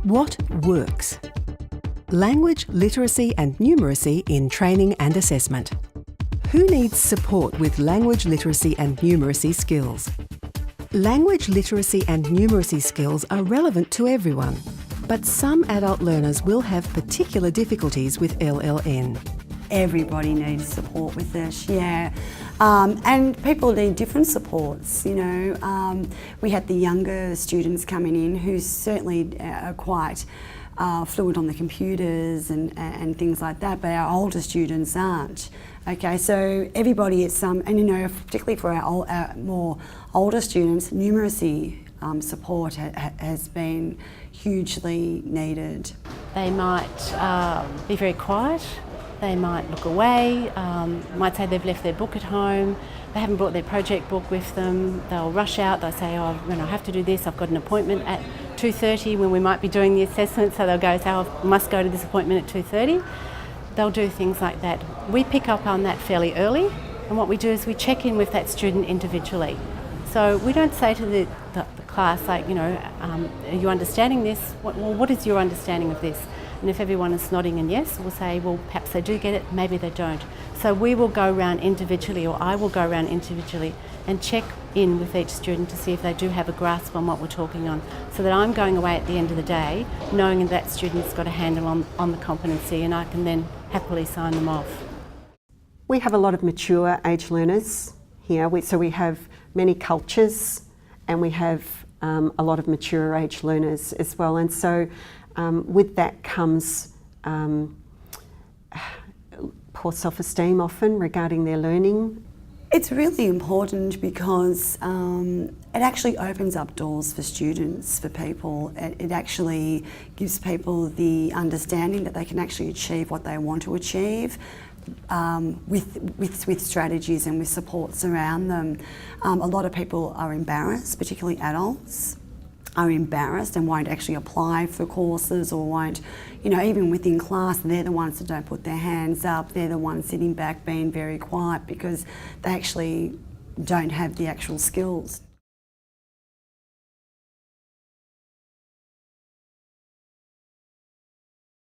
What works? Language literacy and numeracy in training and assessment. Who needs support with language literacy and numeracy skills? Language literacy and numeracy skills are relevant to everyone, but some adult learners will have particular difficulties with LLN. Everybody needs support with this, yeah. And people need different supports, you know. We had the younger students coming in who certainly are quite fluent on the computers and things like that, but our older students aren't. Okay, so everybody at some, and you know, particularly for our more older students, numeracy support has been hugely needed. They might be very quiet, they might look away, might say they've left their book at home, they haven't brought their project book with them, they'll rush out, they'll say, oh, I have to do this, I've got an appointment at 2:30 when we might be doing the assessment, so they'll go say, oh, I must go to this appointment at 2:30. They'll do things like that. We pick up on that fairly early, and what we do is we check in with that student individually. So we don't say to the class, like, you know, are you understanding this? What is your understanding of this? And if everyone is nodding and yes, we'll say, well, perhaps they do get it, maybe they don't. So we will go around individually, or I will go around individually and check in with each student to see if they do have a grasp on what we're talking on, so that I'm going away at the end of the day knowing that student's got a handle on the competency, and I can then happily sign them off. We have a lot of mature age learners here, so we have many cultures and we have a lot of mature age learners as well, and so with that comes poor self-esteem often regarding their learning. It's really important because it actually opens up doors for students, for people. It actually gives people the understanding that they can actually achieve what they want to achieve with strategies and with supports around them. A lot of people are embarrassed, particularly adults, are embarrassed and won't actually apply for courses, or won't, you know, even within class, they're the ones that don't put their hands up, they're the ones sitting back being very quiet because they actually don't have the actual skills.